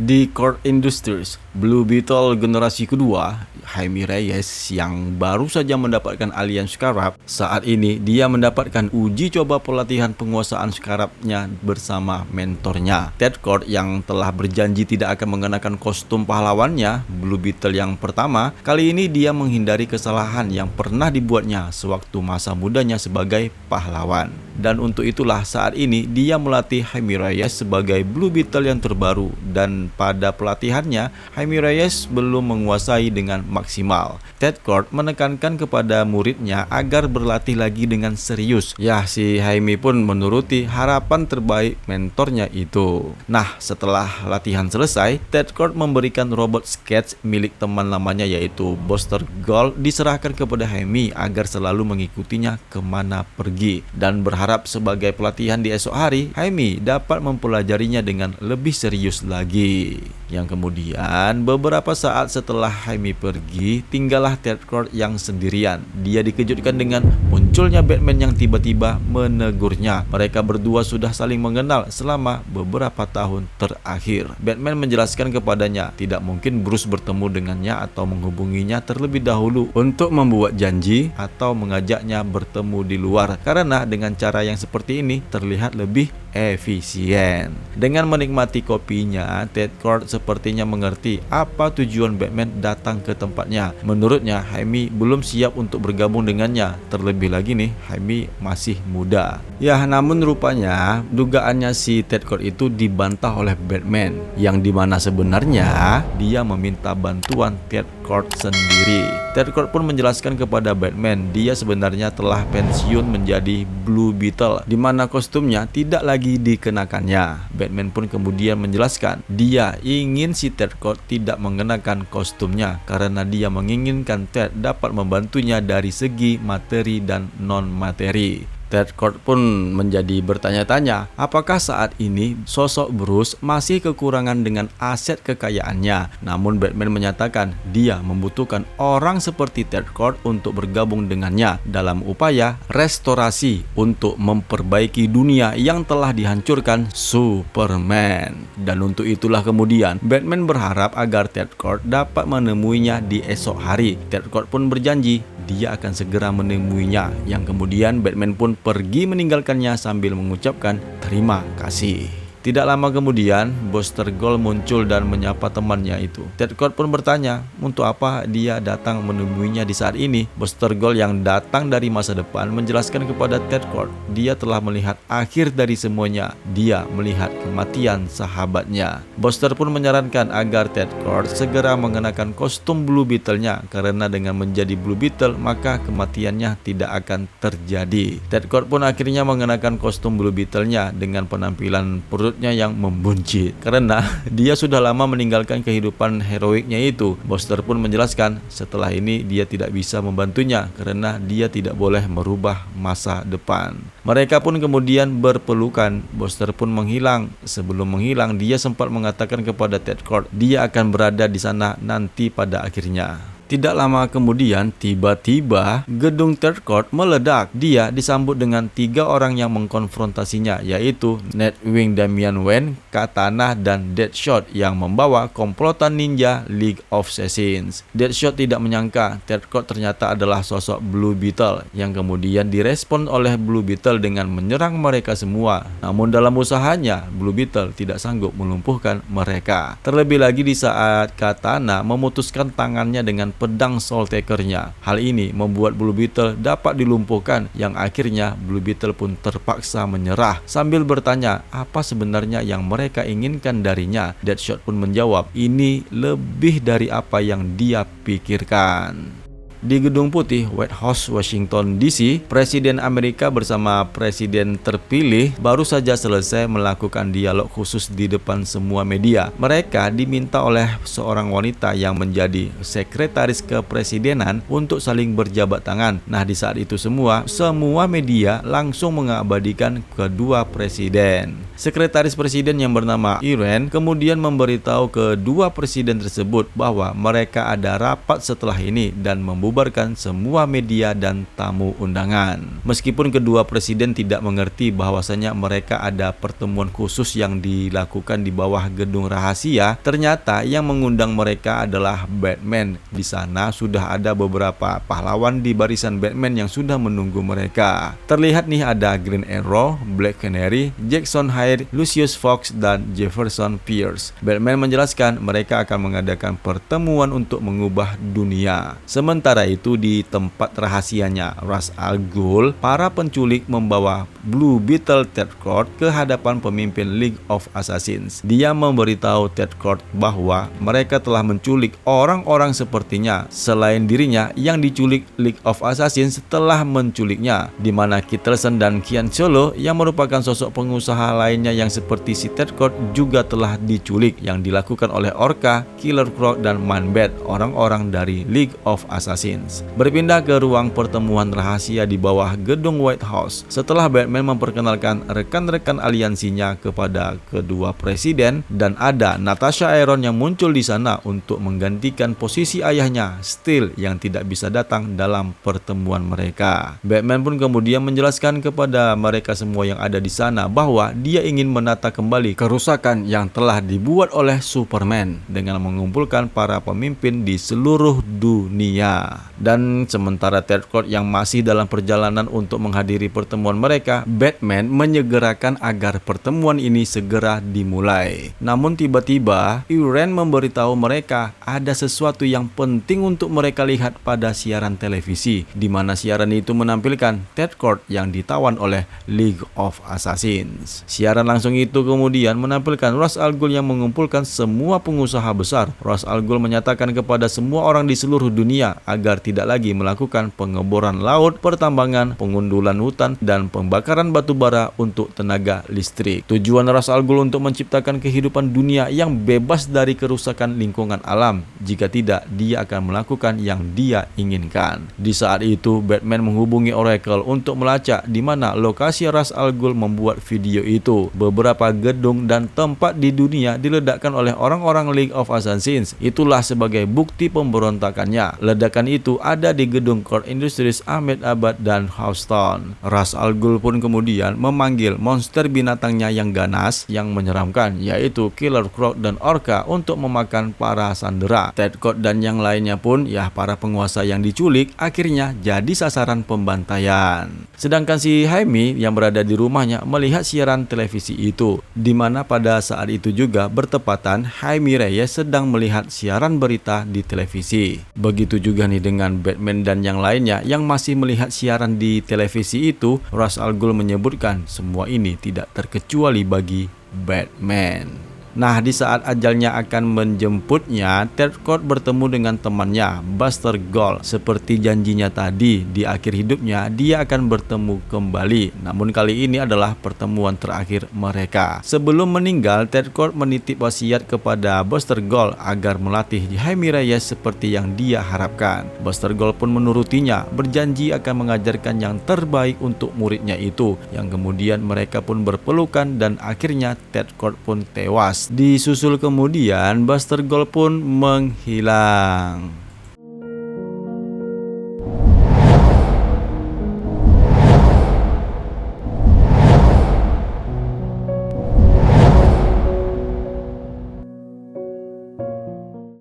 Di Cord Industries, Blue Beetle generasi kedua, Jaime Reyes yang baru saja mendapatkan alien Scarab, saat ini dia mendapatkan uji coba pelatihan penguasaan Scarabnya bersama mentornya. Ted Cord yang telah berjanji tidak akan mengenakan kostum pahlawannya, Blue Beetle yang pertama, kali ini dia menghindari kesalahan yang pernah dibuatnya sewaktu masa mudanya sebagai pahlawan. Dan untuk itulah saat ini dia melatih Jaime Reyes sebagai Blue Beetle yang terbaru, dan pada pelatihannya Jaime Reyes belum menguasai dengan maksimal. Ted Cord menekankan kepada muridnya agar berlatih lagi dengan serius. Ya, si Jaime pun menuruti harapan terbaik mentornya itu. Nah, setelah latihan selesai, Ted Cord memberikan robot sketch milik teman lamanya yaitu Buster Gold diserahkan kepada Jaime agar selalu mengikutinya kemana pergi, dan berharap sebagai pelatihan di esok hari Jaime dapat mempelajarinya dengan lebih serius lagi. Yang kemudian beberapa saat setelah Jaime pergi, tinggallah Ted Cord yang sendirian. Dia dikejutkan dengan munculnya Batman yang tiba-tiba menegurnya. Mereka berdua sudah saling mengenal selama beberapa tahun terakhir. Batman menjelaskan kepadanya tidak mungkin Bruce bertemu dengannya atau menghubunginya terlebih dahulu untuk membuat janji atau mengajaknya bertemu di luar, karena dengan cara yang seperti ini terlihat lebih efisien. Dengan menikmati kopinya, Ted Cord sepertinya mengerti apa tujuan Batman datang ke tempatnya. Menurutnya, Jaime belum siap untuk bergabung dengannya. Terlebih lagi nih, Jaime masih muda. Ya, namun rupanya dugaannya si Ted Cord itu dibantah oleh Batman, yang dimana sebenarnya dia meminta bantuan Ted Cord sendiri. Ted Cord pun menjelaskan kepada Batman dia sebenarnya telah pensiun menjadi Blue Beetle, di mana kostumnya tidak lagi dikenakannya. Batman pun kemudian menjelaskan dia ingin si Ted Cord tidak mengenakan kostumnya karena dia menginginkan Ted dapat membantunya dari segi materi dan non-materi. Ted Cord pun menjadi bertanya-tanya apakah saat ini sosok Bruce masih kekurangan dengan aset kekayaannya. Namun Batman menyatakan dia membutuhkan orang seperti Ted Cord untuk bergabung dengannya dalam upaya restorasi untuk memperbaiki dunia yang telah dihancurkan Superman. Dan untuk itulah kemudian Batman berharap agar Ted Cord dapat menemuinya di esok hari. Ted Cord pun berjanji dia akan segera menemuinya, yang kemudian Batman pun pergi meninggalkannya sambil mengucapkan terima kasih. Tidak lama kemudian, Buster Gold muncul dan menyapa temannya itu. Ted Cord pun bertanya, untuk apa dia datang menemuinya di saat ini? Buster Gold yang datang dari masa depan menjelaskan kepada Ted Cord, dia telah melihat akhir dari semuanya. Dia melihat kematian sahabatnya. Buster pun menyarankan agar Ted Cord segera mengenakan kostum Blue Beetle-nya, karena dengan menjadi Blue Beetle maka kematiannya tidak akan terjadi. Ted Cord pun akhirnya mengenakan kostum Blue Beetle-nya dengan penampilan perut yang membuncit karena dia sudah lama meninggalkan kehidupan heroiknya itu. Buster pun menjelaskan setelah ini dia tidak bisa membantunya karena dia tidak boleh merubah masa depan. Mereka pun kemudian berpelukan. Buster pun menghilang. Sebelum menghilang, dia sempat mengatakan kepada Ted Cord dia akan berada di sana nanti pada akhirnya. Tidak lama kemudian, tiba-tiba gedung Ted Cord meledak. Dia disambut dengan 3 orang yang mengkonfrontasinya, yaitu Nightwing, Damian Wayne, Katana, dan Deadshot yang membawa komplotan ninja League of Assassins. Deadshot tidak menyangka Ted Cord ternyata adalah sosok Blue Beetle, yang kemudian direspon oleh Blue Beetle dengan menyerang mereka semua. Namun dalam usahanya, Blue Beetle tidak sanggup melumpuhkan mereka. Terlebih lagi di saat Katana memutuskan tangannya dengan pedang Soul Taker-nya. Hal ini membuat Blue Beetle dapat dilumpuhkan, yang akhirnya Blue Beetle pun terpaksa menyerah sambil bertanya apa sebenarnya yang mereka inginkan darinya. Deadshot pun menjawab ini lebih dari apa yang dia pikirkan. Di Gedung Putih, White House, Washington DC, Presiden Amerika bersama Presiden terpilih baru saja selesai melakukan dialog khusus di depan semua media. Mereka diminta oleh seorang wanita yang menjadi sekretaris kepresidenan untuk saling berjabat tangan. Nah, di saat itu semua media langsung mengabadikan kedua presiden. Sekretaris presiden yang bernama Irene kemudian memberitahu kedua presiden tersebut bahwa mereka ada rapat setelah ini dan membubarkan membubarkan semua media dan tamu undangan. Meskipun kedua presiden tidak mengerti bahwasanya mereka ada pertemuan khusus yang dilakukan di bawah gedung rahasia, ternyata yang mengundang mereka adalah Batman. Di sana sudah ada beberapa pahlawan di barisan Batman yang sudah menunggu mereka. Terlihat nih ada Green Arrow, Black Canary, Jackson Hyde, Lucius Fox, dan Jefferson Pierce. Batman menjelaskan mereka akan mengadakan pertemuan untuk mengubah dunia. Sementara itu di tempat rahasianya Ra's al Ghul, para penculik membawa Blue Beetle Ted Kord ke hadapan pemimpin League of Assassins. Dia memberitahu Ted Kord bahwa mereka telah menculik orang-orang sepertinya selain dirinya yang diculik. League of Assassins telah menculiknya, di mana Kit Harington dan Kian Solo yang merupakan sosok pengusaha lainnya yang seperti si Ted Kord juga telah diculik, yang dilakukan oleh Orca, Killer Croc, dan Man-Bat, orang-orang dari League of Assassins. Berpindah ke ruang pertemuan rahasia di bawah gedung White House. Setelah Batman memperkenalkan rekan-rekan aliansinya kepada kedua presiden, dan ada Natasha Iron yang muncul di sana untuk menggantikan posisi ayahnya, Steel, yang tidak bisa datang dalam pertemuan mereka. Batman pun kemudian menjelaskan kepada mereka semua yang ada di sana bahwa dia ingin menata kembali kerusakan yang telah dibuat oleh Superman dengan mengumpulkan para pemimpin di seluruh dunia. Dan sementara Ted Kord yang masih dalam perjalanan untuk menghadiri pertemuan mereka, Batman menyegerakan agar pertemuan ini segera dimulai. Namun tiba-tiba Iran memberitahu mereka ada sesuatu yang penting untuk mereka lihat pada siaran televisi, di mana siaran itu menampilkan Ted Kord yang ditawan oleh League of Assassins. Siaran langsung itu kemudian menampilkan Ra's al Ghul yang mengumpulkan semua pengusaha besar. Ra's al Ghul menyatakan kepada semua orang di seluruh dunia agar tidak lagi melakukan pengeboran laut, pertambangan, pengundulan hutan, dan pembakaran batu bara untuk tenaga listrik. Tujuan Ra's al Ghul untuk menciptakan kehidupan dunia yang bebas dari kerusakan lingkungan alam. Jika tidak, dia akan melakukan yang dia inginkan. Di saat itu, Batman menghubungi Oracle untuk melacak di mana lokasi Ra's al Ghul membuat video itu. Beberapa gedung dan tempat di dunia diledakkan oleh orang-orang League of Assassins. Itulah sebagai bukti pemberontakannya. Ledakan itu ada di gedung Cord Industries, Ahmedabad, dan Houston. Ra's al Ghul pun kemudian memanggil monster binatangnya yang ganas, yang menyeramkan, yaitu Killer Croc dan Orca, untuk memakan para sandera. Ted Kord dan yang lainnya pun, para penguasa yang diculik, akhirnya jadi sasaran pembantaian. Sedangkan si Jaime yang berada di rumahnya melihat siaran televisi itu, di mana pada saat itu juga bertepatan Jaime Reyes sedang melihat siaran berita di televisi. Begitu juga nih dengan Batman dan yang lainnya yang masih melihat siaran di televisi itu. Ra's al Ghul menyebutkan semua ini tidak terkecuali bagi Batman. Nah, di saat ajalnya akan menjemputnya, Ted Kord bertemu dengan temannya, Buster Gold. Seperti janjinya tadi, di akhir hidupnya dia akan bertemu kembali. Namun kali ini adalah pertemuan terakhir mereka. Sebelum meninggal, Ted Kord menitip wasiat kepada Buster Gold agar melatih Jaime Reyes seperti yang dia harapkan. Buster Gold pun menurutinya, berjanji akan mengajarkan yang terbaik untuk muridnya itu, yang kemudian mereka pun berpelukan dan akhirnya Ted Kord pun tewas. Disusul kemudian Buster Gold pun menghilang.